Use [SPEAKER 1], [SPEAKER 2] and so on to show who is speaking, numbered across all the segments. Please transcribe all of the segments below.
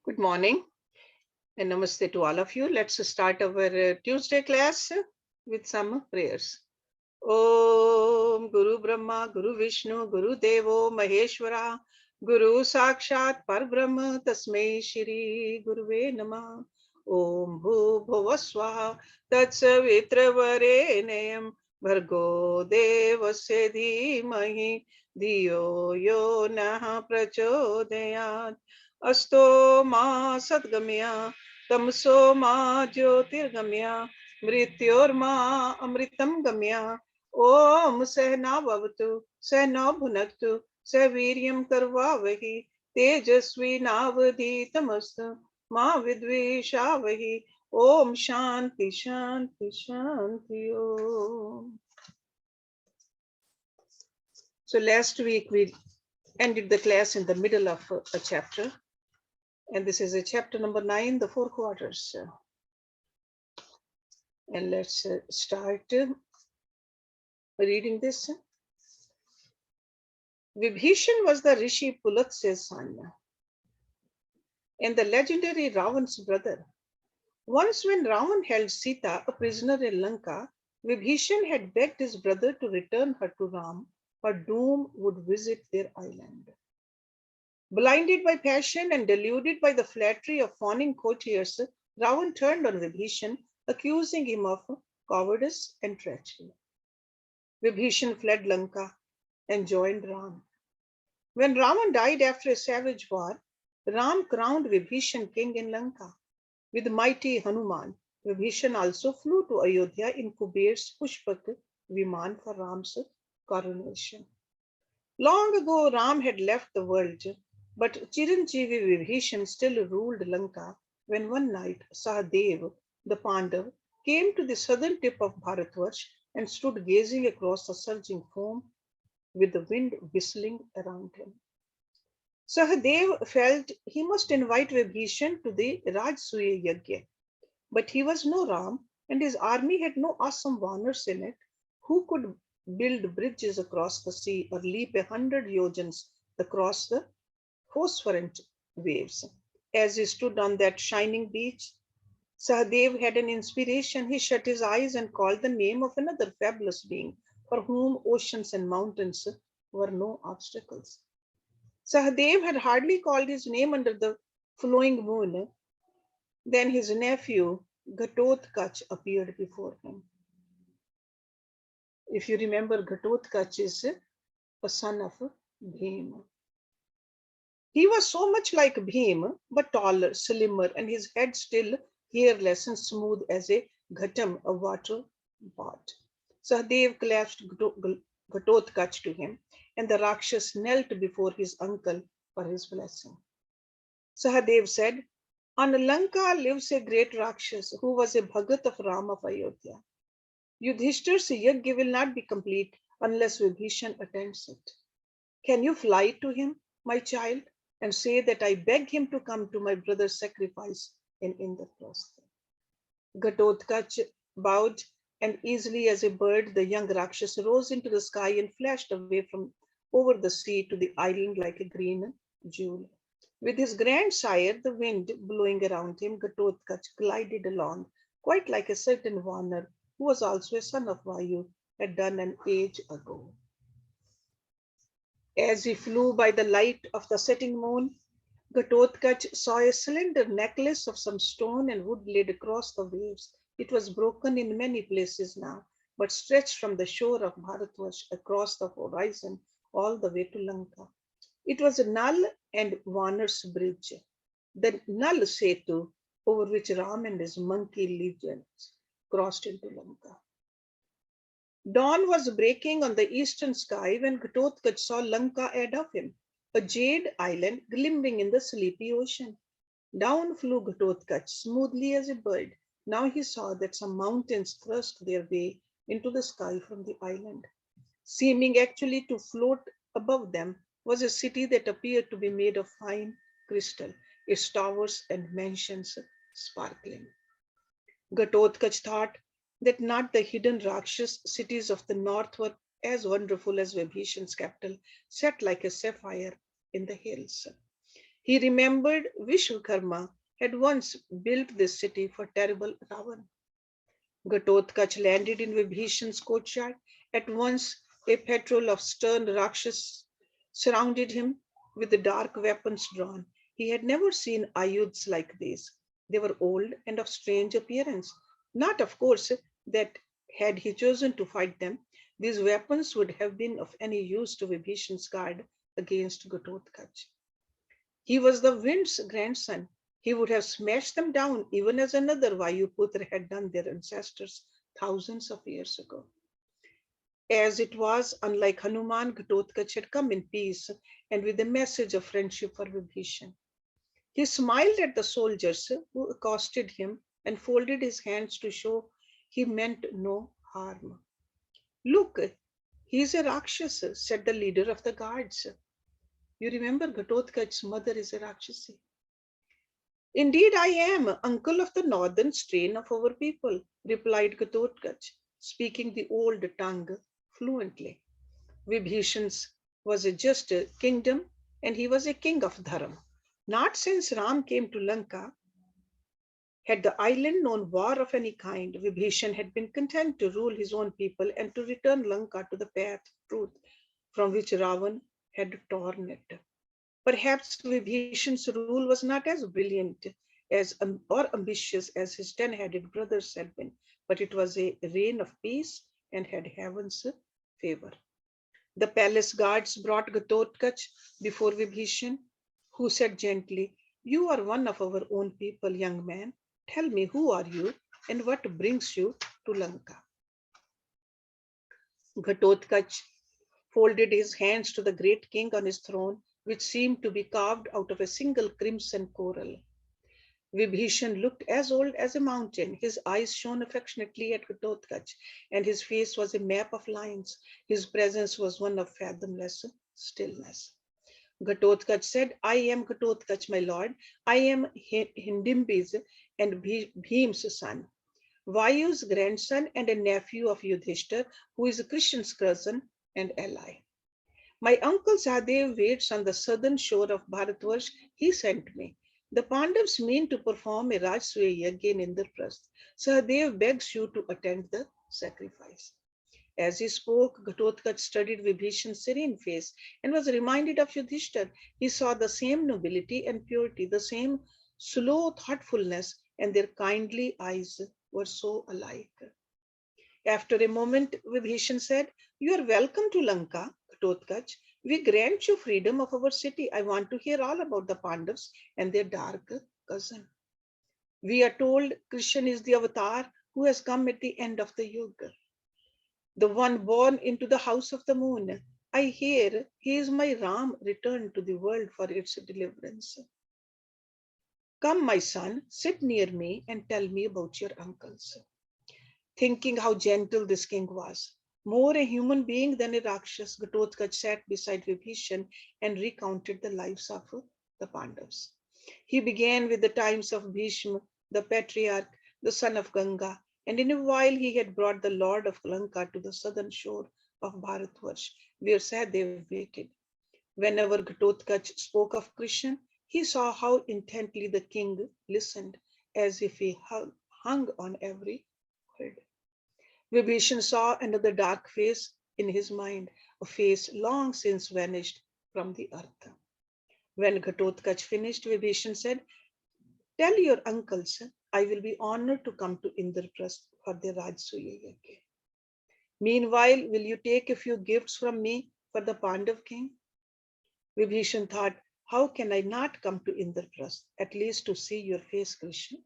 [SPEAKER 1] Good morning and namaste to all of you. Let's start our Tuesday class with some prayers. Om Guru Brahma, Guru Vishnu, Guru Devo Maheshwara, Guru Sakshat Parbrahma, Tasmai Shri Guruve Namah. Om Bhu Bhuva Swaha, Tatsavitra Varenayam, Bhargo Devasya Dhimahi, Dhiyo Yo Naha Prachodayat. Asto Ma Sadgamya, Tamso Ma Jyotirgamya, Mrityorma Amritam Gamya. Om Sehna Bhavatu, Sehna Bhunaktu, Seviryam Karvavahi, Tejasvi Navadhitamastu, Ma Vidvishavahi. Om Shanti Shanti Shanti Om. So last week we ended the class in the middle of a chapter, and this is a chapter number 9, the Four Quaters. And let's start reading this. Vibhishan was the Rishi Pulatse's son and the legendary Ravan's brother. Once when Ravan held Sita a prisoner in Lanka, Vibhishan had begged his brother to return her to Ram. Her doom would visit their island. Blinded by passion and deluded by the flattery of fawning courtiers, Ravan turned on Vibhishan, accusing him of cowardice and treachery. Vibhishan fled Lanka and joined Ram. When Ravan died after a savage war, Ram crowned Vibhishan king in Lanka. With mighty Hanuman, Vibhishan also flew to Ayodhya in Kuber's Pushpak Viman for Ram's coronation. Long ago, Ram had left the world, but Chiranjeevi Vibhishan still ruled Lanka when one night Sahadev, the Pandav, came to the southern tip of Bharatvarsh and stood gazing across the surging foam with the wind whistling around him. Sahadev felt he must invite Vibhishan to the Rajasuya Yajna, but he was no Ram and his army had no awesome warriors in it who could build bridges across the sea or leap 100 yojans across the phosphorescent waves. As he stood on that shining beach, Sahadev had an inspiration. He shut his eyes and called the name of another fabulous being for whom oceans and mountains were no obstacles. Sahadev had hardly called his name under the flowing moon. Then his nephew, Ghatotkach, appeared before him. If you remember, Ghatotkach is a son of Bhima. He was so much like Bhim, but taller, slimmer, and his head still hairless and smooth as a ghatam, a water pot. Sahadev clasped Ghatotkach to him, and the Rakshas knelt before his uncle for his blessing. Sahadev said, on Lanka lives a great Rakshas who was a Bhagat of Ram of Ayodhya. Yudhishthir's yajna will not be complete unless Vibhishan attends it. Can you fly to him, my child, and say that I beg him to come to my brother's sacrifice in Indraprastha? Ghatotkach bowed, and easily as a bird, the young Rakshas rose into the sky and flashed away from over the sea to the island like a green jewel. With his grandsire, the wind blowing around him, Ghatotkach glided along, quite like a certain Vanar, who was also a son of Vayu, had done an age ago. As he flew by the light of the setting moon, Ghatotkach saw a slender necklace of some stone and wood laid across the waves. It was broken in many places now, but stretched from the shore of Bharatvarsh across the horizon all the way to Lanka. It was a Nal and Vanar's bridge, the Nal Setu, over which Ram and his monkey legions crossed into Lanka. Dawn was breaking on the eastern sky when Ghatotkach saw Lanka ahead of him, a jade island glimmering in the sleepy ocean. Down flew Ghatotkach, smoothly as a bird. Now he saw that some mountains thrust their way into the sky from the island. Seeming actually to float above them was a city that appeared to be made of fine crystal, its towers and mansions sparkling. Ghatotkach thought that not the hidden Rakshas cities of the north were as wonderful as Vibhishan's capital, set like a sapphire in the hills. He remembered Vishwakarma had once built this city for terrible Ravan. Ghatotkach landed in Vibhishan's courtyard. At once, a patrol of stern Rakshas surrounded him with the dark weapons drawn. He had never seen ayuds like these. They were old and of strange appearance. Not, of course, that had he chosen to fight them, these weapons would have been of any use to Vibhishan's guard against Ghatotkach. He was the wind's grandson. He would have smashed them down even as another Vayuputra had done their ancestors thousands of years ago. As it was, unlike Hanuman, Ghatotkach had come in peace and with a message of friendship for Vibhishan. He smiled at the soldiers who accosted him and folded his hands to show he meant no harm. Look, he is a Rakshasa, said the leader of the guards. You remember Ghatotkach's mother is a Rakshasi. Indeed, I am, uncle of the northern strain of our people, replied Ghatotkach, speaking the old tongue fluently. Vibhishan's was a just kingdom, and he was a king of Dharam. Not since Ram came to Lanka had the island known war of any kind. Vibhishan had been content to rule his own people and to return Lanka to the path of truth from which Ravan had torn it. Perhaps Vibhishan's rule was not as brilliant or ambitious as his 10-headed brothers had been, but it was a reign of peace and had heaven's favor. The palace guards brought Ghatotkach before Vibhishan, who said gently, You are one of our own people, young man. Tell me, who are you and what brings you to Lanka? Ghatotkach folded his hands to the great king on his throne, which seemed to be carved out of a single crimson coral. Vibhishan looked as old as a mountain. His eyes shone affectionately at Ghatotkach, and his face was a map of lines. His presence was one of fathomless stillness. Ghatotkach said, I am Ghatotkach, my lord. I am Hindimbi's and Bhim's son, Vayu's grandson and a nephew of Yudhishthir, who is Krishna's cousin and ally. My uncle Sahadev waits on the southern shore of Bharatvarsh. He sent me. The Pandavas mean to perform a Rajasuya yajna in Indraprasth. Sahadev begs you to attend the sacrifice. As he spoke, Ghatotkach studied Vibhishan's serene face and was reminded of Yudhishthir. He saw the same nobility and purity, the same slow thoughtfulness, and their kindly eyes were so alike. After a moment, Vibhishan said, You are welcome to Lanka, Ghatotkach. We grant you freedom of our city. I want to hear all about the Pandavas and their dark cousin. We are told Krishna is the avatar who has come at the end of the Yuga, the one born into the house of the moon. I hear he is my Ram returned to the world for its deliverance. Come, my son, sit near me and tell me about your uncles. Thinking how gentle this king was, more a human being than a Rakshas, Ghatotkach sat beside Vibhishan and recounted the lives of the Pandavas. He began with the times of Bhishma, the patriarch, the son of Ganga, and in a while he had brought the lord of Lanka to the southern shore of Bharatvarsh, where Sahadev waited. Whenever Ghatotkach spoke of Krishna, he saw how intently the king listened, as if he hung on every word. Vibhishan saw another dark face in his mind, a face long since vanished from the earth. When Ghatotkach finished, Vibhishan said, Tell your uncles I will be honored to come to Indraprasth for the Rajasuya yajna. Meanwhile, will you take a few gifts from me for the Pandav king? Vibhishan thought, How can I not come to Indraprasth, at least to see your face, Krishna?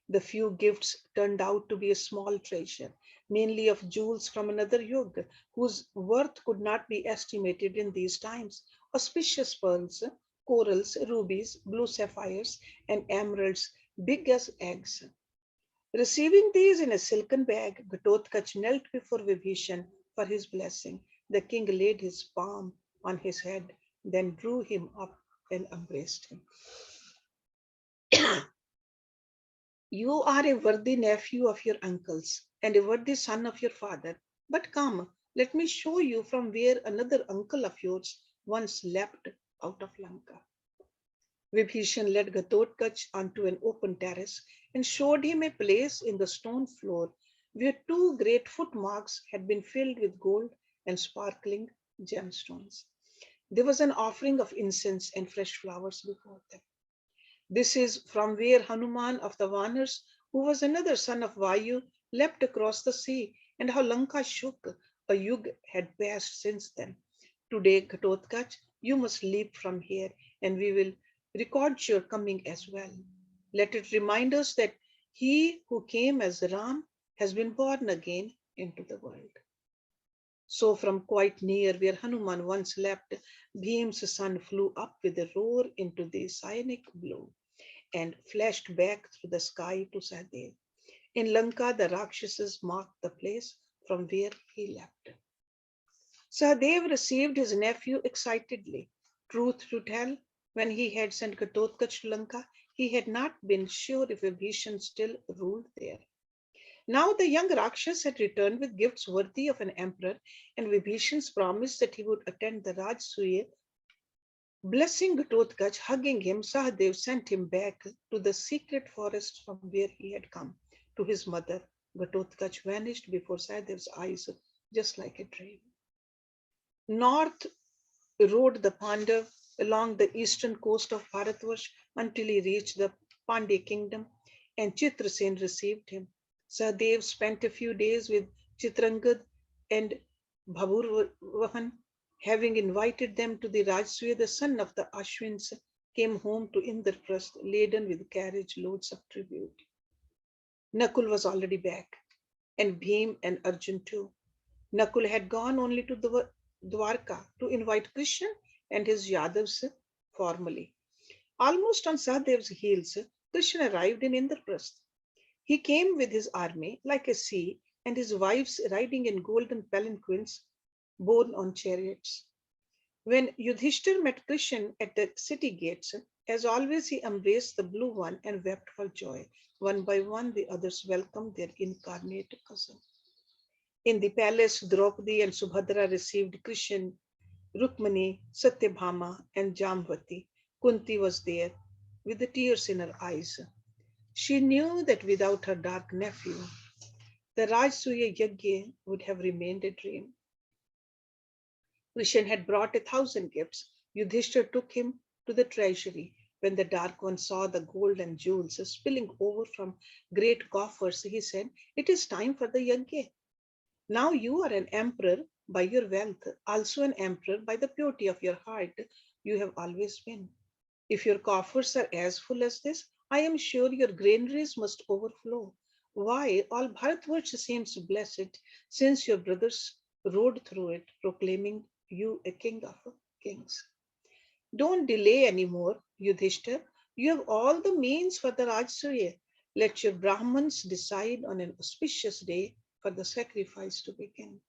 [SPEAKER 1] The few gifts turned out to be a small treasure, mainly of jewels from another yuga, whose worth could not be estimated in these times. Auspicious pearls, corals, rubies, blue sapphires, and emeralds big as eggs. Receiving these in a silken bag, Ghatotkach knelt before Vibhishan for his blessing. The king laid his palm on his head, then drew him up and embraced him. You are a worthy nephew of your uncles and a worthy son of your father. But come, let me show you from where another uncle of yours once leapt out of Lanka. Vibhishan led Ghatotkacha onto an open terrace and showed him a place in the stone floor where two great footmarks had been filled with gold and sparkling gemstones. There was an offering of incense and fresh flowers before them. This is from where Hanuman of the Vanars, who was another son of Vayu, leapt across the sea, and how Lanka shook. A yug had passed since then. Today, Ghatotkacha, you must leap from here, and we will record your coming as well. Let it remind us that he who came as Ram has been born again into the world. So, from quite near where Hanuman once leapt, Bhim's son flew up with a roar into the cyanic blue and flashed back through the sky to Sahadev. In Lanka, the Rakshasas marked the place from where he leapt. Sahadev received his nephew excitedly. Truth to tell, when he had sent Ghatotkacha to Lanka, he had not been sure if Vibhishan still ruled there. Now the young Rakshas had returned with gifts worthy of an emperor, and Vibhishan's promise that he would attend the Rajasuya. Blessing Ghatotkacha, hugging him, Sahadev sent him back to the secret forest from where he had come. To his mother, Ghatotkacha vanished before Sahadev's eyes, just like a dream. North rode the Pandav along the eastern coast of Bharatvarsh until he reached the Pandya kingdom, and Chitrasen received him. Sahadev spent a few days with Chitrangad and Bhaburvahan. Having invited them to the Rajasuya, the son of the Ashwins came home to Indraprasth laden with carriage loads of tribute. Nakul was already back, and Bhim and Arjun too. Nakul had gone only to Dwarka to invite Krishna and his Yadavs formally. Almost on Sahadev's heels, Krishna arrived in Indraprasth. He came with his army like a sea, and his wives riding in golden palanquins borne on chariots. When Yudhishthir met Krishna at the city gates, as always he embraced the blue one and wept for joy. One by one, the others welcomed their incarnate cousin. In the palace, Draupadi and Subhadra received Krishna, Rukmani, Satyabhama, and Jamvati. Kunti was there with the tears in her eyes. She knew that without her dark nephew, the Rajasuya Yajna would have remained a dream. Krishna had brought 1,000 gifts. Yudhishthir took him to the treasury. When the Dark One saw the gold and jewels spilling over from great coffers, he said, "It is time for the yajna. Now you are an emperor by your wealth, also an emperor by the purity of your heart. You have always been. If your coffers are as full as this, I am sure your granaries must overflow. Why, all Bharatvarsh seems blessed since your brothers rode through it, proclaiming you a king of kings. Don't delay anymore, Yudhishthir. You have all the means for the Rajasuya. Let your Brahmins decide on an auspicious day for the sacrifice to begin."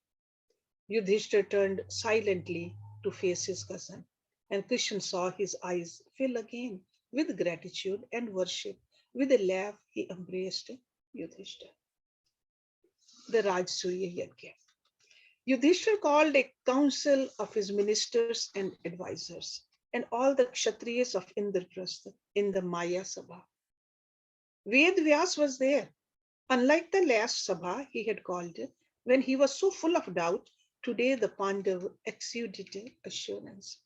[SPEAKER 1] Yudhishthir turned silently to face his cousin, and Krishna saw his eyes fill again with gratitude and worship. With a laugh, he embraced Yudhishthir. The Rajasuya Yajna. Yudhishthir called a council of his ministers and advisors, and all the Kshatriyas of Indraprastha in the Maya Sabha. Ved Vyas was there. Unlike the last Sabha he had called, when he was so full of doubt, today the Pandav exuded assurance.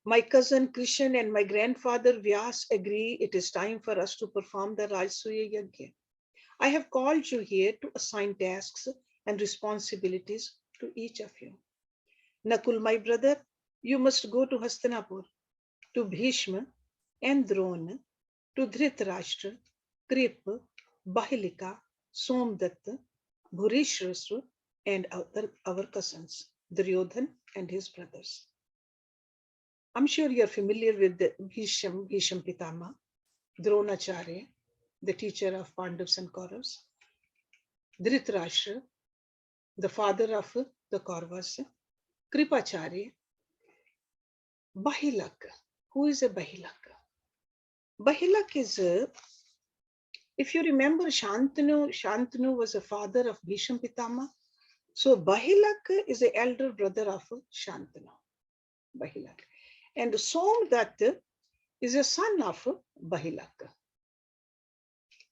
[SPEAKER 1] My cousin Krishna and my grandfather Vyas agree it is time for us to perform the Rajasuya Yajna. I have called you here to assign tasks and responsibilities to each of you. Nakul, my brother, you must go to Hastinapur, to Bhishma and Drona, to Dhritarashtra, Krip, Bahilika, Somdatta, Bhurishrasur, and our cousins, Duryodhan and his brothers. I'm sure you're familiar with the Bhisham Pitama, Dronacharya, the teacher of Pandavas and Kauravas, Dhritarashtra, the father of the Kauravas, Kripacharya, Bahilak. Who is a Bahilak? Bahilak is, if you remember, Shantanu was a father of Bhisham Pitama. So Bahilak is the elder brother of Shantanu. Bahilak. And Somdatta is a son of Bahilak.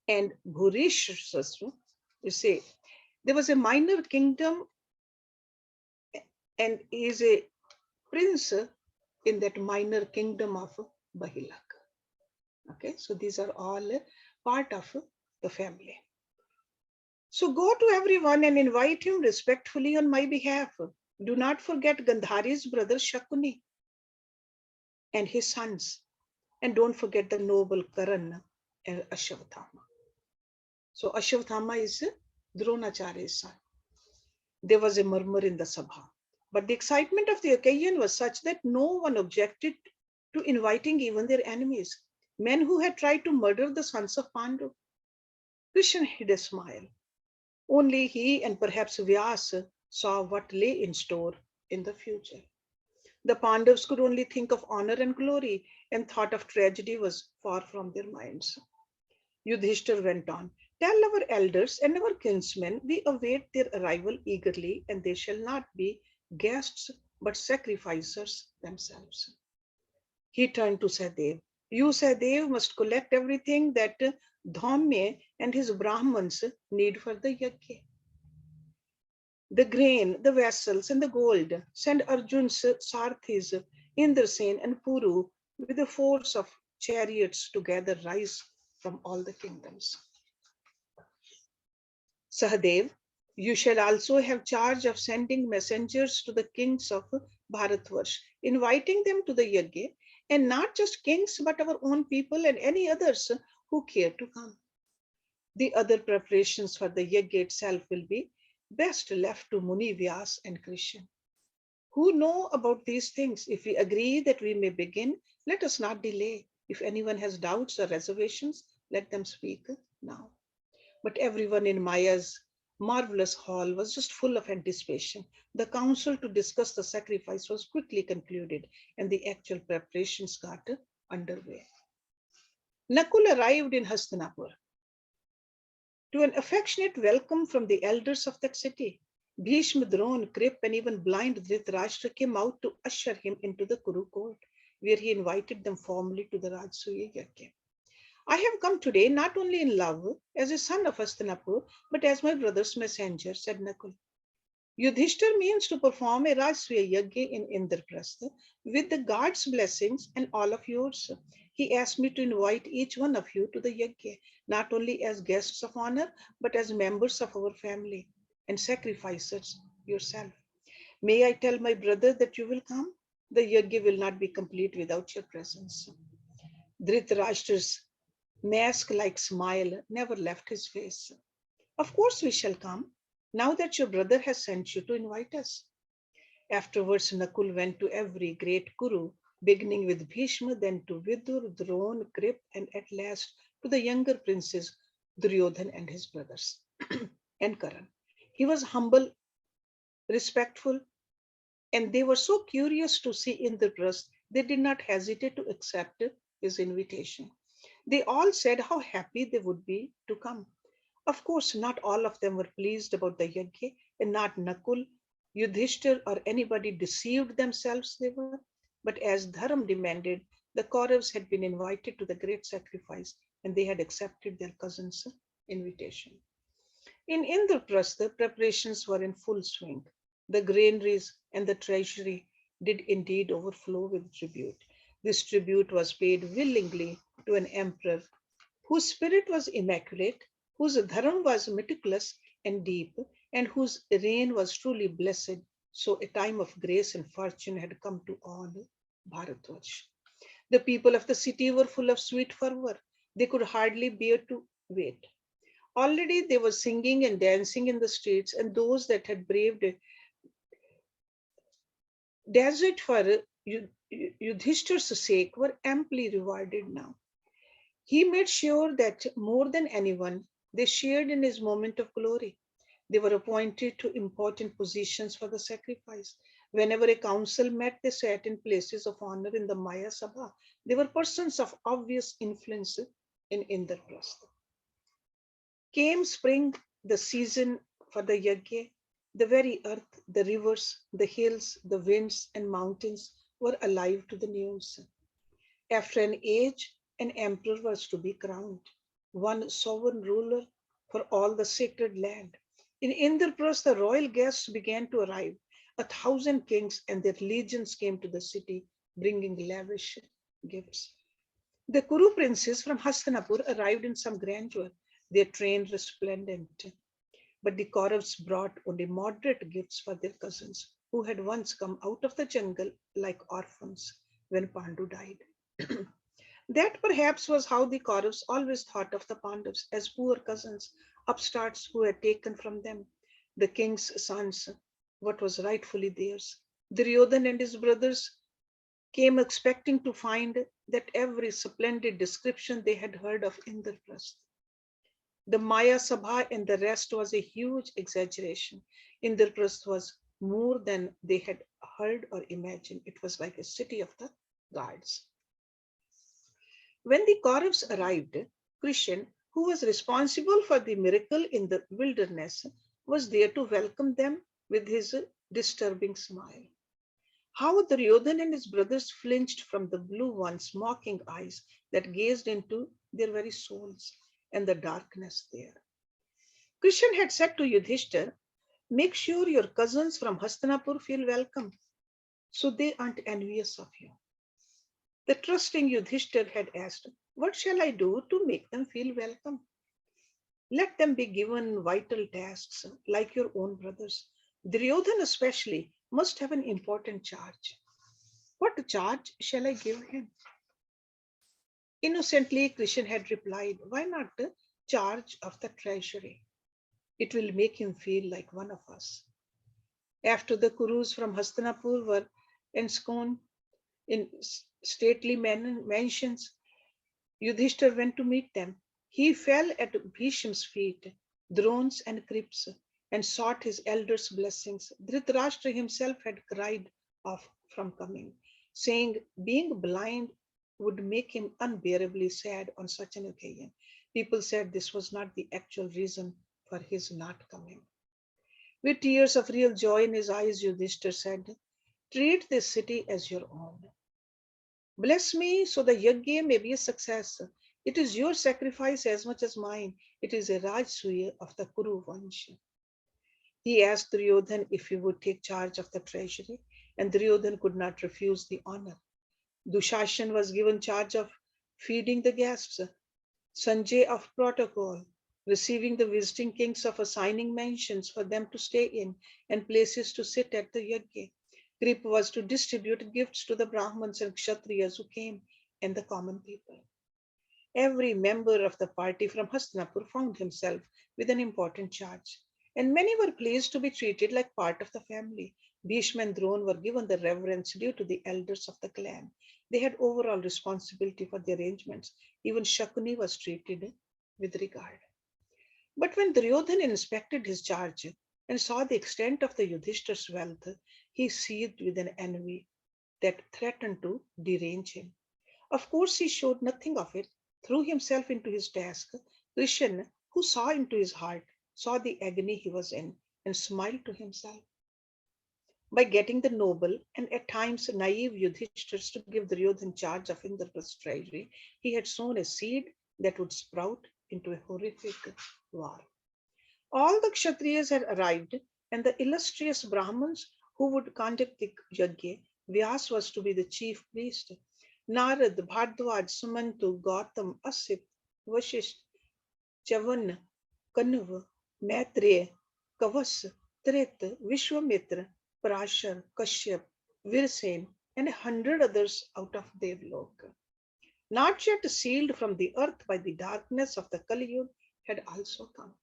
[SPEAKER 1] And Bhurishasra, you say, there was a minor kingdom and he is a prince in that minor kingdom of Bahilak. Okay, so these are all part of the family. So go to everyone and invite him respectfully on my behalf. Do not forget Gandhari's brother Shakuni and his sons. And don't forget the noble Karan and Ashwathama. So Ashwathama is Dronacharya's son. There was a murmur in the Sabha. But the excitement of the occasion was such that no one objected to inviting even their enemies, men who had tried to murder the sons of Pandu. Krishna hid a smile. Only he and perhaps Vyasa saw what lay in store in the future. The Pandavas could only think of honor and glory, and thought of tragedy was far from their minds. Yudhishthir went on, tell our elders and our kinsmen we await their arrival eagerly, and they shall not be guests but sacrificers themselves. He turned to Sadev. You, Sadev, must collect everything that Dhaumya and his Brahmans need for the yajna. The grain, the vessels, and the gold. Send Arjun's Sarthis, Indrasen, and Puru with a force of chariots to gather rice from all the kingdoms. Sahadev, you shall also have charge of sending messengers to the kings of Bharatvarsh, inviting them to the yajna, and not just kings, but our own people and any others who care to come. The other preparations for the yajna itself will be best left to Muni Vyas and Krishna, who know about these things. If we agree that we may begin, let us not delay. If anyone has doubts or reservations, let them speak now. But everyone in Maya's marvelous hall was just full of anticipation. The council to discuss the sacrifice was quickly concluded, and the actual preparations got underway. Nakul arrived in Hastinapur to an affectionate welcome from the elders of that city. Bhishma, Drona, Krip, and even blind Dhritarashtra came out to usher him into the Kuru court, where he invited them formally to the Rajasuya yajna. I have come today not only in love as a son of Hastinapur, but as my brother's messenger, said Nakul. Yudhishthir means to perform a Rajasuya yajna in Indraprastha with the God's blessings and all of yours. He asked me to invite each one of you to the yajna, not only as guests of honor, but as members of our family and sacrificers yourself. May I tell my brother that you will come? The yajna will not be complete without your presence. Dhritarashtra's mask-like smile never left his face. Of course we shall come, now that your brother has sent you to invite us. Afterwards, Nakul went to every great Kuru, beginning with Bhishma, then to Vidur, Drona, Krip, and at last to the younger princes, Duryodhan and his brothers, and Karan. He was humble, respectful, and they were so curious to see Indraprastha, they did not hesitate to accept his invitation. They all said how happy they would be to come. Of course, not all of them were pleased about the yajna, and not Nakul, Yudhishthir, or anybody deceived themselves they were. But as Dharam demanded, the Kauravas had been invited to the great sacrifice, and they had accepted their cousin's invitation. In Indraprastha, preparations were in full swing. The granaries and the treasury did indeed overflow with tribute. This tribute was paid willingly to an emperor whose spirit was immaculate, whose dharma was meticulous and deep, and whose reign was truly blessed. So a time of grace and fortune had come to all Bharatvarsh. The people of the city were full of sweet fervor. They could hardly bear to wait. Already they were singing and dancing in the streets, and those that had braved a desert for Yudhishthir's sake were amply rewarded now. He made sure that more than anyone, they shared in his moment of glory. They were appointed to important positions for the sacrifice. Whenever a council met, they sat in places of honor in the Maya Sabha. They were persons of obvious influence in Indraprastha. Came spring, the season for the yajna. The very earth, the rivers, the hills, the winds, and mountains were alive to the news. After an age, an emperor was to be crowned, one sovereign ruler for all the sacred land. In Indraprastha, the royal guests began to arrive. 1,000 kings and their legions came to the city, bringing lavish gifts. The Kuru princes from Hastinapur arrived in some grandeur, their train resplendent. But the Kauravas brought only moderate gifts for their cousins, who had once come out of the jungle like orphans when Pandu died. That perhaps was how the Kauravas always thought of the Pandavas, as poor cousins, upstarts who had taken from them, the king's sons, what was rightfully theirs. Duryodhan and his brothers came expecting to find that every splendid description they had heard of Indraprastha. The Maya Sabha and the rest was a huge exaggeration. Indraprastha was more than they had heard or imagined. It was like a city of the gods. When the Kauravas arrived, Krishan, who was responsible for the miracle in the wilderness, was there to welcome them with his disturbing smile. How Duryodhan and his brothers flinched from the blue one's mocking eyes that gazed into their very souls and the darkness there. Krishan had said to Yudhishthir, "Make sure your cousins from Hastinapur feel welcome, so they aren't envious of you." The trusting Yudhishthir had asked, "What shall I do to make them feel welcome?" "Let them be given vital tasks like your own brothers. Duryodhan, especially, must have an important charge." "What charge shall I give him?" Innocently, Krishan had replied, "Why not the charge of the treasury? It will make him feel like one of us." After the Kurus from Hastinapur were ensconced in stately mansions, Yudhishthir went to meet them. He fell at Bhishma's feet, Drona's and Krip's, and sought his elders' blessings. Dhritarashtra himself had cried off from coming, saying being blind would make him unbearably sad on such an occasion. People said this was not the actual reason for his not coming. With tears of real joy in his eyes, Yudhishthir said, "Treat this city as your own. Bless me so the yajna may be a success. It is your sacrifice as much as mine. It is a Rajasuya of the Kuru Vansh." He asked Duryodhan if he would take charge of the treasury, and Duryodhan could not refuse the honor. Dushashan was given charge of feeding the guests, Sanjay of protocol, receiving the visiting kings of assigning mansions for them to stay in and places to sit at the yajna. Krip was to distribute gifts to the Brahmins and Kshatriyas who came and the common people. Every member of the party from Hastinapur found himself with an important charge, and many were pleased to be treated like part of the family. Bhishma and Drona were given the reverence due to the elders of the clan. They had overall responsibility for the arrangements. Even Shakuni was treated with regard. But when Duryodhan inspected his charge and saw the extent of the Yudhishthir's wealth, he seethed with an envy that threatened to derange him. Of course, he showed nothing of it, threw himself into his task. Krishan, who saw into his heart, saw the agony he was in and smiled to himself. By getting the noble and at times naive Yudhishthir to give Duryodhan charge of Indraprastha's treasury, he had sown a seed that would sprout into a horrific war. All the Kshatriyas had arrived, and the illustrious Brahmins who would conduct the yajna. Vyas was to be the chief priest. Narad, Bhardwaj, Sumantu, Gautam, Asip, Vashisht, Chavan, Kanva, Maitreya, Kavas, Tret, Vishwamitra, Parashar, Kashyap, Virsen, and 100 others out of Devlok. Not yet sealed from the earth by the darkness of the Kali Yuga, had also come.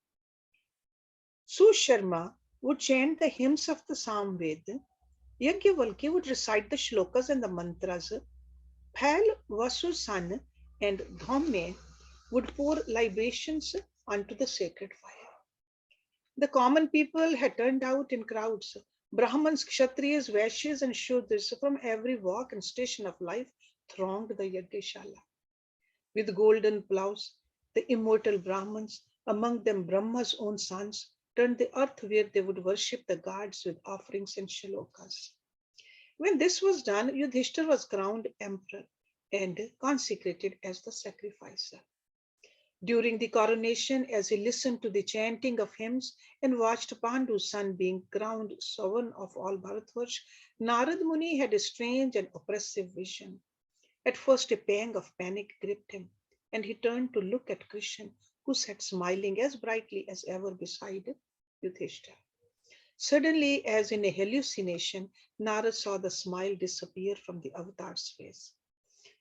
[SPEAKER 1] Susharma would chant the hymns of the Samved. Yajnavalkya would recite the shlokas and the mantras. Phal, Vasu's son, and Dhamme would pour libations onto the sacred fire. The common people had turned out in crowds. Brahmins, Kshatriyas, Vaishyas, and Shudras from every walk and station of life thronged the Yajnashala. With golden plows, the immortal Brahmins, among them Brahma's own sons, turned the earth where they would worship the gods with offerings and shlokas. When this was done, Yudhishthir was crowned emperor. and consecrated as the sacrificer. During the coronation, as he listened to the chanting of hymns and watched Pandu's son being crowned sovereign of all Bharatvarsh, Narad Muni had a strange and oppressive vision. At first, a pang of panic gripped him, and he turned to look at Krishna, who sat smiling as brightly as ever beside Yudhishthira. Suddenly, as in a hallucination, Narad saw the smile disappear from the avatar's face.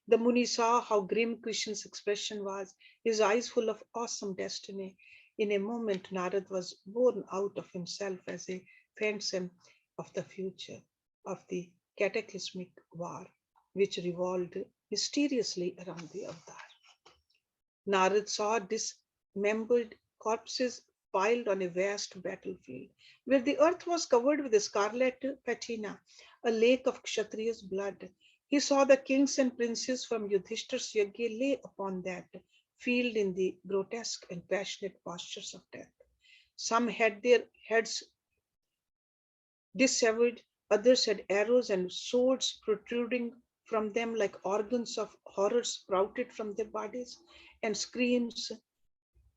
[SPEAKER 1] The Muni saw how grim Krishna's expression was, his eyes full of awesome destiny. In a moment, Narad was borne out of himself as a phantom of the future, of the cataclysmic war, which revolved mysteriously around the avatar. Narad saw dismembered corpses piled on a vast battlefield, where the earth was covered with a scarlet patina, a lake of Kshatriya's blood. He saw the kings and princes from Yudhishthir's yajna lay upon that field in the grotesque and passionate postures of death. Some had their heads dissevered, others had arrows and swords protruding from them like organs of horror sprouted from their bodies, and screams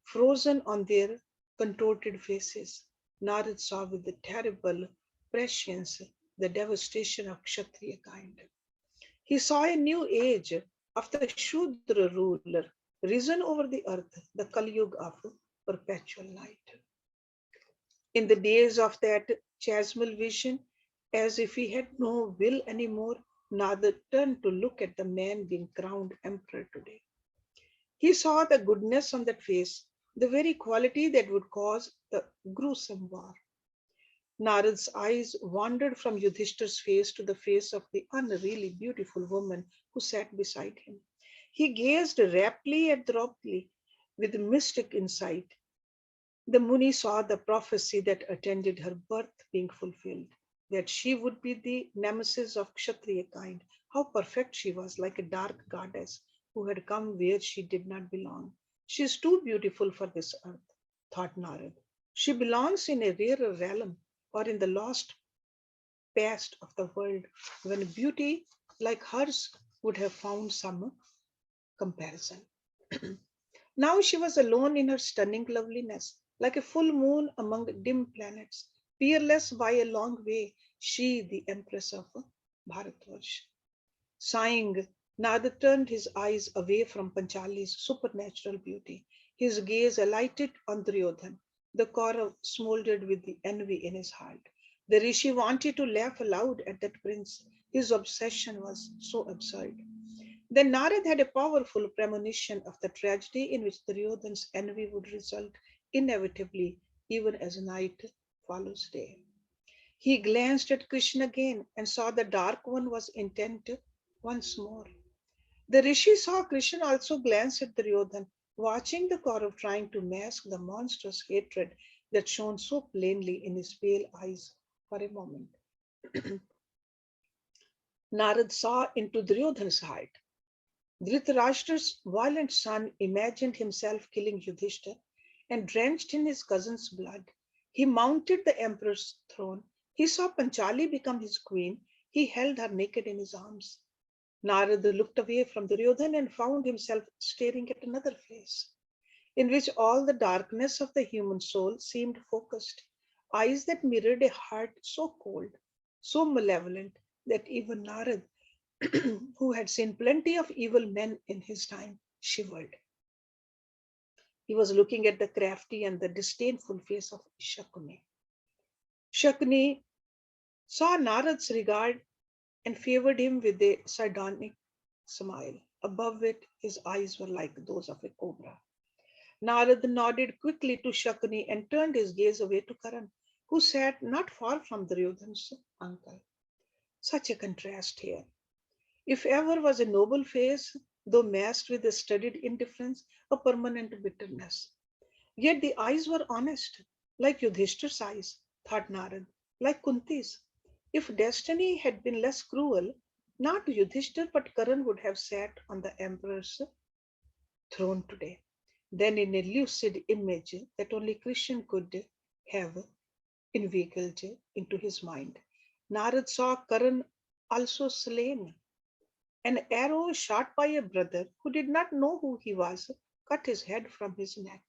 [SPEAKER 1] frozen on their contorted faces. Narad saw with the terrible prescience the devastation of Kshatriya kind. He saw a new age of the Shudra ruler risen over the earth, the Kali Yuga of perpetual night. In the days of that chasmal vision, as if he had no will anymore, Narad turned to look at the man being crowned emperor today. He saw the goodness on that face, the very quality that would cause the gruesome war. Narad's eyes wandered from Yudhishthir's face to the face of the unreally beautiful woman who sat beside him. He gazed raptly at Draupadi with mystic insight. The Muni saw the prophecy that attended her birth being fulfilled, that she would be the nemesis of Kshatriya kind. How perfect she was, like a dark goddess who had come where she did not belong. She is too beautiful for this earth, thought Narad. She belongs in a rarer realm or in the lost past of the world when beauty like hers would have found some comparison. Now she was alone in her stunning loveliness, like a full moon among dim planets, peerless by a long way, she, the empress of Bharatvarsh. Sighing, Nada turned his eyes away from Panchali's supernatural beauty. His gaze alighted on Duryodhan. The Kaurav smoldered with the envy in his heart. The Rishi wanted to laugh aloud at that prince. His obsession was so absurd. Then Narad had a powerful premonition of the tragedy in which Duryodhan's envy would result inevitably, even as night follows day. He glanced at Krishna again and saw the Dark One was intent once more. The Rishi saw Krishna also glance at Duryodhan, watching the Kaurav trying to mask the monstrous hatred that shone so plainly in his pale eyes for a moment. Narad saw into Duryodhan's heart. Dhritarashtra's violent son imagined himself killing Yudhishthira, and drenched in his cousin's blood, he mounted the emperor's throne. He saw Panchali become his queen. He held her naked in his arms. Narada looked away from Duryodhan and found himself staring at another face, in which all the darkness of the human soul seemed focused, eyes that mirrored a heart so cold, so malevolent, that even Narad, who had seen plenty of evil men in his time, shivered. He was looking at the crafty and the disdainful face of Shakuni. Shakuni saw Narad's regard and favored him with a sardonic smile. Above it, his eyes were like those of a cobra. Narad nodded quickly to Shakuni and turned his gaze away to Karan, who sat not far from Duryodhan's uncle. Such a contrast here. If ever was a noble face, though masked with a studied indifference, a permanent bitterness. Yet the eyes were honest, like Yudhishthir's eyes, thought Narad, like Kunti's. If destiny had been less cruel, not Yudhishthir but Karan would have sat on the emperor's throne today. Then, in a lucid image that only Krishna could have inveigled into his mind, Narad saw Karan also slain. An arrow shot by a brother who did not know who he was cut his head from his neck.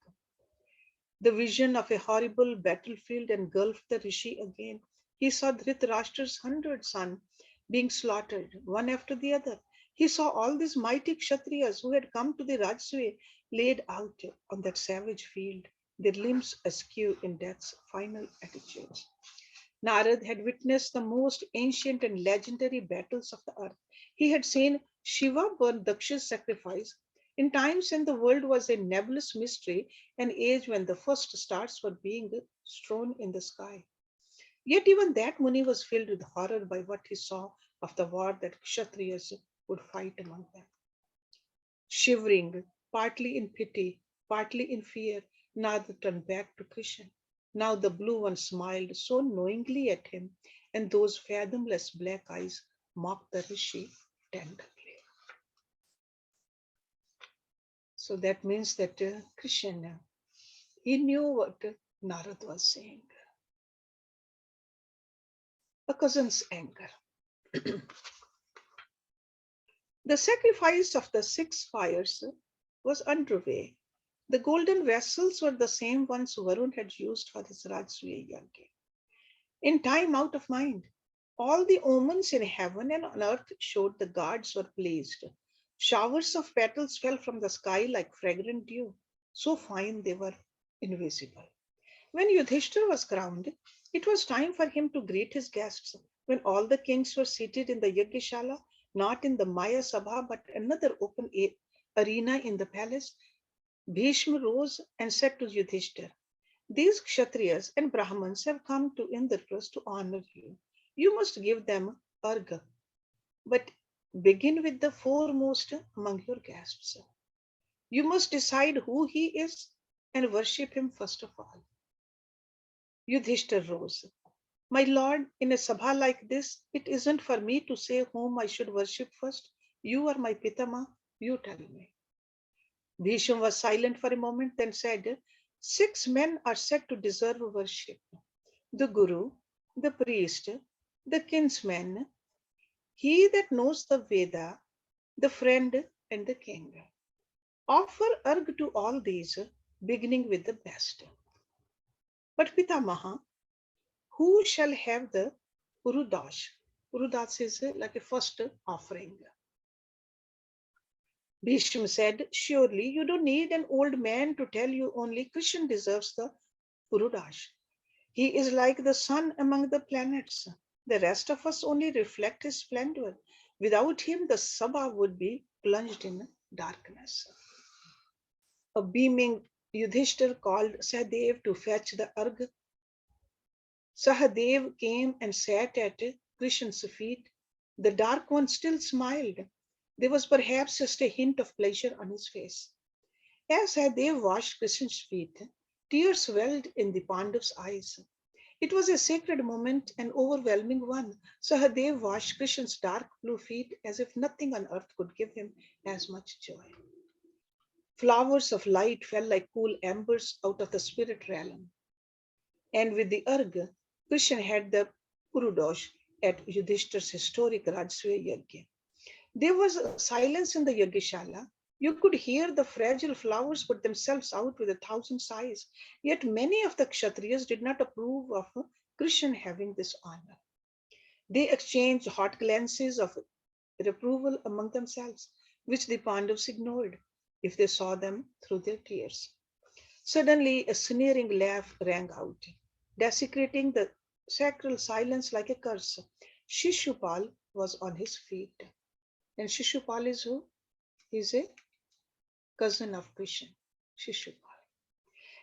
[SPEAKER 1] The vision of a horrible battlefield engulfed the rishi again. He saw Dhritarashtra's 100 sons being slaughtered, one after the other. He saw all these mighty Kshatriyas who had come to the Rajasuya laid out on that savage field, their limbs askew in death's final attitudes. Narad had witnessed the most ancient and legendary battles of the earth. He had seen Shiva burn Daksha's sacrifice in times when the world was a nebulous mystery, an age when the first stars were being strewn in the sky. Yet even that Muni was filled with horror by what he saw of the war that Kshatriyas would fight among them. Shivering, partly in pity, partly in fear, Narad turned back to Krishna. Now the blue one smiled so knowingly at him, and those fathomless black eyes mocked the rishi tenderly. So that means that Krishna, he knew what Narad was saying. A cousin's anger. The sacrifice of the 6 fires was underway. The golden vessels were the same ones Varun had used for his Rajasuya Yagya. In time out of mind, all the omens in heaven and on earth showed the gods were pleased. Showers of petals fell from the sky like fragrant dew, so fine they were invisible. When Yudhishthir was crowned, it was time for him to greet his guests. When all the kings were seated in the Yagyashala, not in the Maya Sabha but another open arena in the palace, Bhishma rose and said to Yudhishthir, "These Kshatriyas and Brahmins have come to Indraprastha to honor you. You must give them argha, but begin with the foremost among your guests. You must decide who he is and worship him first of all." Yudhishthir rose. "My lord, in a sabha like this, it isn't for me to say whom I should worship first. You are my Pitama, you tell me." Bhishma was silent for a moment, then said, "6 men are said to deserve worship: the Guru, the priest, the kinsman, he that knows the Veda, the friend, and the king. Offer arg to all these, beginning with the best. But Pitamaha, who shall have the Urudash?" Urudash is like a first offering. Bhishma said, "Surely you don't need an old man to tell you only Krishna deserves the Urudash. He is like the sun among the planets. The rest of us only reflect his splendor. Without him, the Sabha would be plunged in darkness." A beaming Yudhishthir called Sahadev to fetch the arg. Sahadev came and sat at Krishna's feet. The dark one still smiled. There was perhaps just a hint of pleasure on his face. As Sahadev washed Krishna's feet, tears welled in the Pandav's eyes. It was a sacred moment, an overwhelming one. Sahadev washed Krishna's dark blue feet as if nothing on earth could give him as much joy. Flowers of light fell like cool embers out of the spirit realm. And with the Arga, Krishna had the Purudosh at Yudhishthir's historic Rajasuya Yagya. There was a silence in the Yagyashala. You could hear the fragile flowers put themselves out with 1,000 sighs. Yet many of the Kshatriyas did not approve of Krishna having this honor. They exchanged hot glances of reproval among themselves, which the Pandavas ignored if they saw them through their tears. Suddenly, a sneering laugh rang out, desecrating the sacral silence like a curse. Shishupal was on his feet. And Shishupal is who? He's a cousin of Krishna, Shishupal.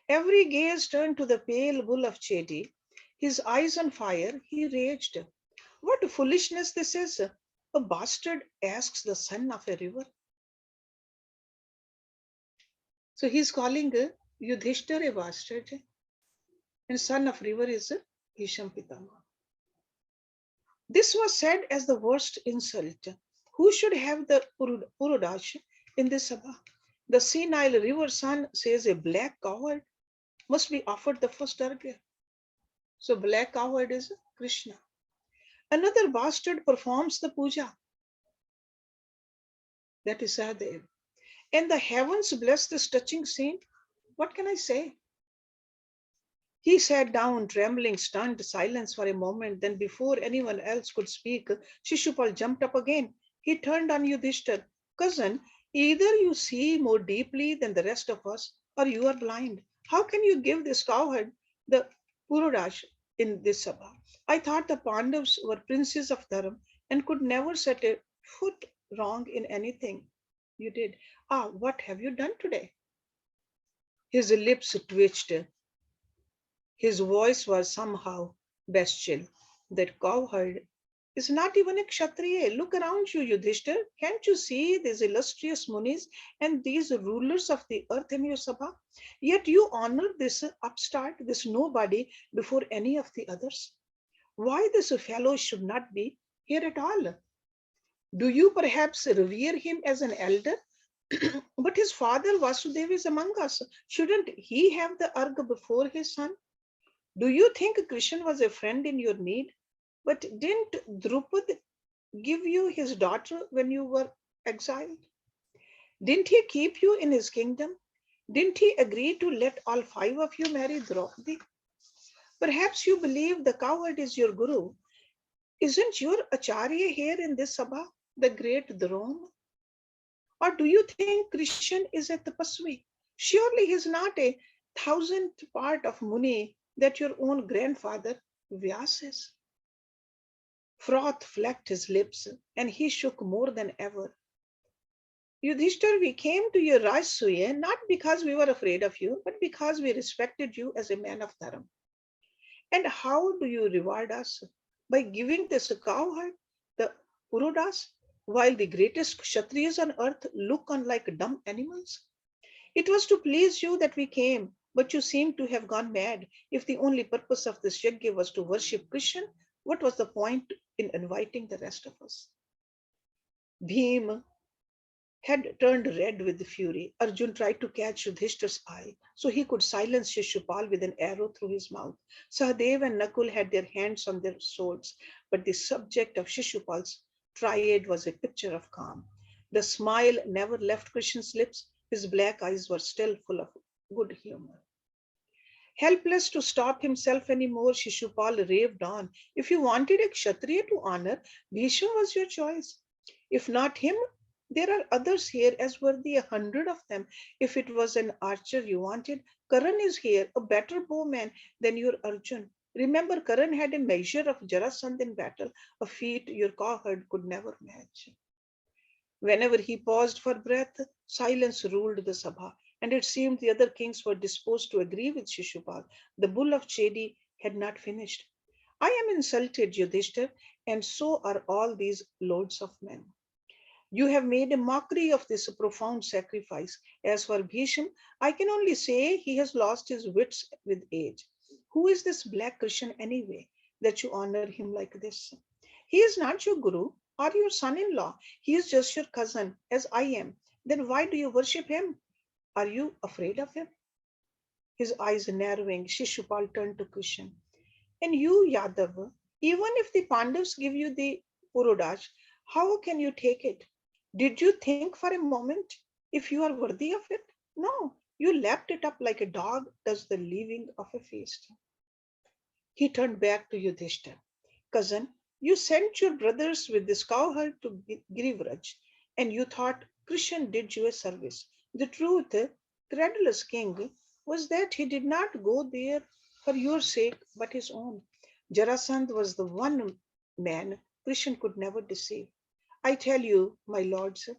[SPEAKER 1] Every gaze turned to the pale bull of Chedi. His eyes on fire, he raged. "What foolishness this is! A bastard asks the son of a river." So he's calling Yudhishthir a bastard, and son of river is Bhisham Pitama. This was said as the worst insult. Who should have the Purudash in this sabha? The senile river son says a black coward must be offered the first argya. So black coward is Krishna. Another bastard performs the puja. That is Sahadev. And the heavens bless this touching scene. What can I say? He sat down, trembling, stunned, silence for a moment. Then, before anyone else could speak, Shishupal jumped up again. He turned on Yudhishthir. Cousin, either you see more deeply than the rest of us, or you are blind. How can you give this cowherd the Purudash in this Sabha? I thought the Pandavas were princes of Dharam and could never set a foot wrong in anything. You did. Ah, what have you done today? His lips twitched. His voice was somehow bestial. That cowherd is not even a Kshatriya. Look around you, Yudhishthir. Can't you see these illustrious munis and these rulers of the earth in your sabha? Yet you honor this upstart, this nobody before any of the others. Why this fellow should not be here at all? Do you perhaps revere him as an elder? But his father Vasudeva is among us. Shouldn't he have the arg before his son? Do you think Krishna was a friend in your need? But didn't Drupad give you his daughter when you were exiled? Didn't he keep you in his kingdom? Didn't he agree to let all five of you marry Draupadi? Perhaps you believe the cowherd is your guru. Isn't your Acharya here in this Sabha, the great Drona? Or do you think Krishna is a tapasvi? Surely he is not a thousandth part of Muni that your own grandfather Vyas is. Froth flecked his lips and he shook more than ever. Yudhishthir, we came to your Rajasuya not because we were afraid of you, but because we respected you as a man of Dharam. And how do you reward us? By giving this cowherd, the Purudas, while the greatest Kshatriyas on earth look on like dumb animals? It was to please you that we came, but you seem to have gone mad. If the only purpose of this yajna was to worship Krishna, what was the point in inviting the rest of us? Bhim had turned red with fury. Arjun tried to catch Yudhishthir's eye so he could silence Shishupal with an arrow through his mouth. Sahadev and Nakul had their hands on their swords, but the subject of Shishupal's tirade was a picture of calm. The smile never left Krishna's lips. His black eyes were still full of good humor. Helpless to stop himself anymore, Shishupal raved on. If you wanted a Kshatriya to honor, Bhishma was your choice. If not him, there are others here as worthy, 100 of them. If it was an archer you wanted, Karan is here, a better bowman than your Arjun. Remember, Karan had a measure of Jarasandh in battle, a feat your cowherd could never match. Whenever he paused for breath, silence ruled the Sabha, and it seemed the other kings were disposed to agree with Shishupal. The bull of Chedi had not finished. I am insulted, Yudhishthir, and so are all these lords of men. You have made a mockery of this profound sacrifice. As for Bhisham, I can only say he has lost his wits with age. Who is this black Christian anyway, that you honor him like this? He is not your guru or your son in law. He is just your cousin, as I am. Then why do you worship him? Are you afraid of him? His eyes narrowing, Shishupal turned to Krishna. And you, Yadav, even if the Pandavas give you the Purudash, how can you take it? Did you think for a moment if you are worthy of it? No, you lapped it up like a dog does the leaving of a feast. He turned back to Yudhishthir. Cousin, you sent your brothers with this cowherd to Girivraj, and you thought Krishna did you a service. The truth, credulous king, was that he did not go there for your sake but his own. Jarasandh was the one man Krishna could never deceive. I tell you, my lords,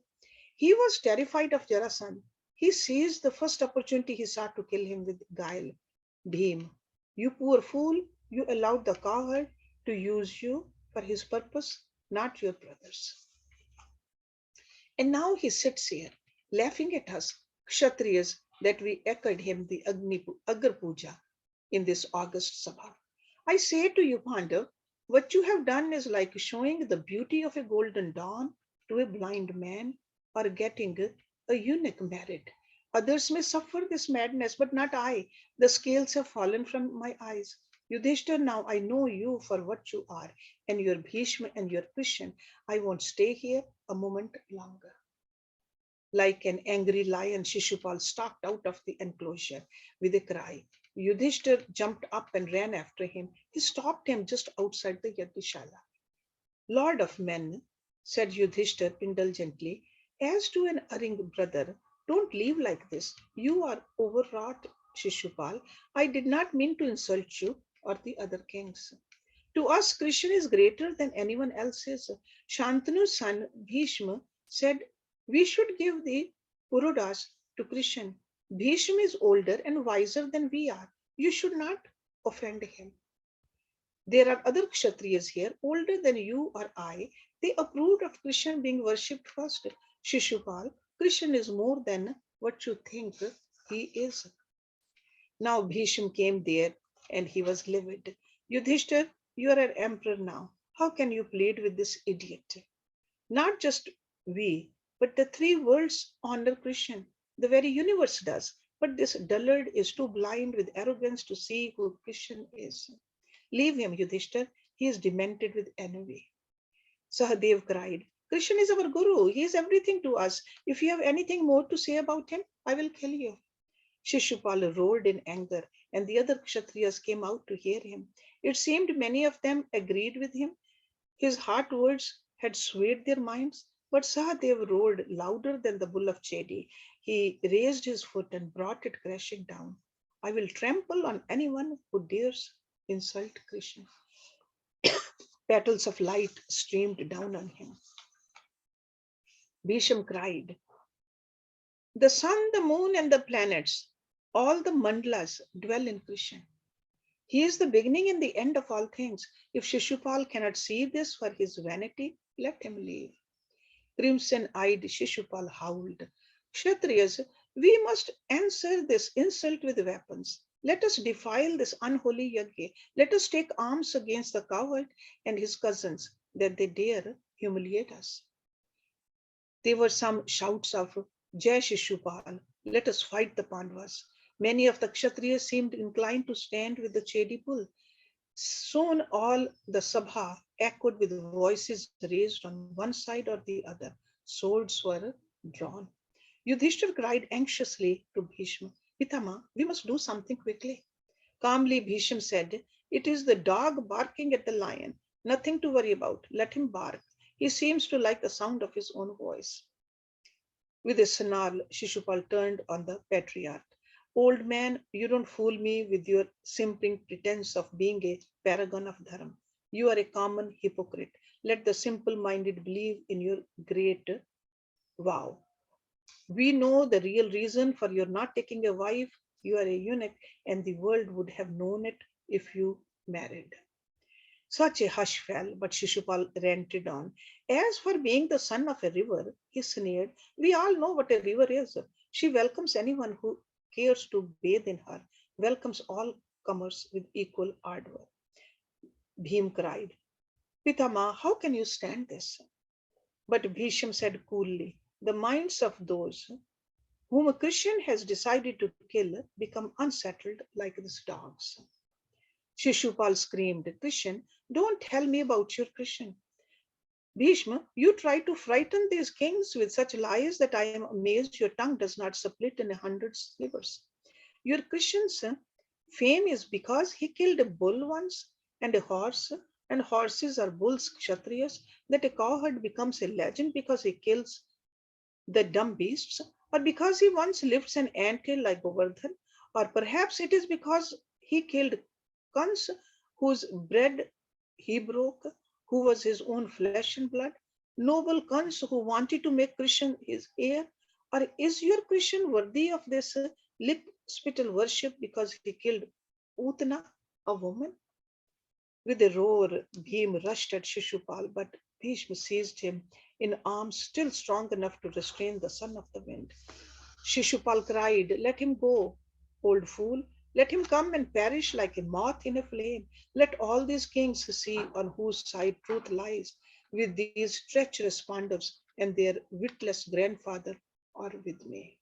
[SPEAKER 1] he was terrified of Jarasandh. He seized the first opportunity he saw to kill him with guile. Bhim, you poor fool, you allowed the cowherd to use you for his purpose, not your brothers. And now he sits here, laughing at us, Kshatriyas, that we echoed him the Agar Puja in this August Sabha. I say to you, Pandav, what you have done is like showing the beauty of a golden dawn to a blind man or getting a eunuch married. Others may suffer this madness, but not I. The scales have fallen from my eyes. Yudhishthir, now I know you for what you are, and your Bhishma and your Krishna. I won't stay here a moment longer. Like an angry lion, Shishupal stalked out of the enclosure with a cry. Yudhishthir jumped up and ran after him. He stopped him just outside the Yagnashala. Lord of men, said Yudhishthir indulgently, as to an erring brother, don't leave like this. You are overwrought, Shishupal. I did not mean to insult you or the other kings. To us, Krishna is greater than anyone else's. Shantanu's son Bhishma said, we should give the Purudas to Krishna. Bhishma is older and wiser than we are. You should not offend him. There are other Kshatriyas here, older than you or I. They approved of Krishna being worshipped first. Shishupal, Krishna is more than what you think he is. Now Bhishma came there and he was livid. Yudhishthir, you are an emperor now. How can you plead with this idiot? Not just we, but the three worlds honor Krishna. The very universe does. But this dullard is too blind with arrogance to see who Krishna is. Leave him, Yudhishthir. He is demented with envy. Sahadev cried, Krishna is our guru. He is everything to us. If you have anything more to say about him, I will kill you. Shishupal roared in anger, and the other Kshatriyas came out to hear him. It seemed many of them agreed with him. His hot words had swayed their minds, but Sahadev roared louder than the bull of Chedi. He raised his foot and brought it crashing down. I will trample on anyone who dares insult Krishna. Petals of light streamed down on him. Bhisham cried, the sun, the moon, and the planets, all the mandalas dwell in Krishna. He is the beginning and the end of all things. If Shishupal cannot see this for his vanity, let him leave. Crimson-eyed Shishupal howled, Kshatriyas, we must answer this insult with weapons. Let us defile this unholy yajna. Let us take arms against the coward and his cousins, that they dare humiliate us. There were some shouts of Jai Shishupal, let us fight the Pandavas. Many of the Kshatriyas seemed inclined to stand with the Chedi bull. Soon all the Sabha echoed with voices raised on one side or the other. Swords were drawn. Yudhishthir cried anxiously to Bhishma, Pitama, we must do something quickly. Calmly, Bhishma said, it is the dog barking at the lion. Nothing to worry about. Let him bark. He seems to like the sound of his own voice. With a snarl, Shishupal turned on the patriarch. Old man, you don't fool me with your simpering pretense of being a paragon of dharma. You are a common hypocrite. Let the simple-minded believe in your great vow. We know the real reason for your not taking a wife. You are a eunuch, and the world would have known it if you married. Such a hush fell, but Shishupal ranted on. As for being the son of a river, he sneered, we all know what a river is. She welcomes anyone who cares to bathe in her, welcomes all comers with equal ardor. Bhim cried, Pitama, how can you stand this? But Bhisham said coolly, the minds of those whom a Christian has decided to kill become unsettled like these dogs. Shishupal screamed, Christian, don't tell me about your Christian. Bhishma, you try to frighten these kings with such lies that I am amazed your tongue does not split in 100 slivers. Your Christian's fame is because he killed a bull once and a horse, and horses are bulls, kshatriyas, that a cowherd becomes a legend because he kills the dumb beasts, or because he once lifts an anthill like Govardhan, or perhaps it is because he killed Kans, whose bread he broke, who was his own flesh and blood, noble Kans who wanted to make Krishna his heir, or is your Krishna worthy of this lip spittle worship because he killed Utana, a woman? With a roar, Bhim rushed at Shishupal, but Bhishma seized him in arms still strong enough to restrain the son of the wind. Shishupal cried, let him go, old fool. Let him come and perish like a moth in a flame. Let all these kings see on whose side truth lies, with these treacherous Pandavas and their witless grandfather, or with me.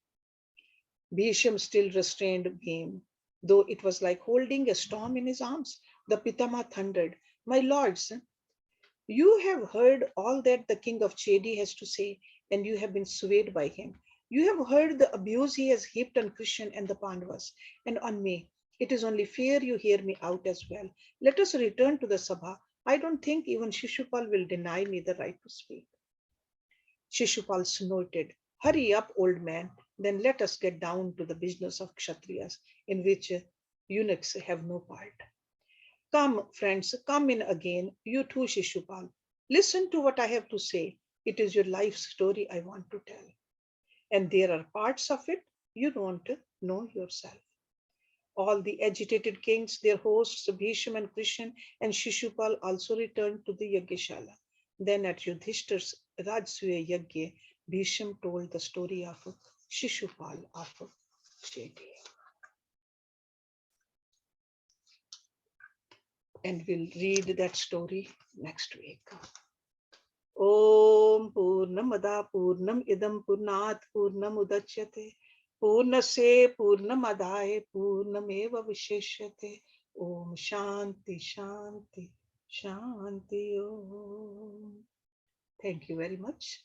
[SPEAKER 1] Bhisham still restrained Bhim, though it was like holding a storm in his arms. The Pitama thundered, my lords, you have heard all that the king of Chedi has to say, and you have been swayed by him. You have heard the abuse he has heaped on Krishna and the Pandavas, and on me. It is only fair you hear me out as well. Let us return to the Sabha. I don't think even Shishupal will deny me the right to speak. Shishupal snorted, "Hurry up, old man, then let us get down to the business of Kshatriyas, in which eunuchs have no part. Come, friends, come in again, you too, Shishupal. Listen to what I have to say. It is your life story I want to tell, and there are parts of it you don't know yourself." All the agitated kings, their hosts, Bhishma and Krishna and Shishupal also returned to the Yagyashala. Then at Yudhishthir's Rajasuya Yagya, Bhishma told the story of Shishupal of Sheti. And we'll read that story next week. Om Purnamada Purnam Idam Purnat Purnam Udachyate Purnase Purnamadaya Purnameva Visheshyate. Om Shanti Shanti Shanti Om. Thank you very much.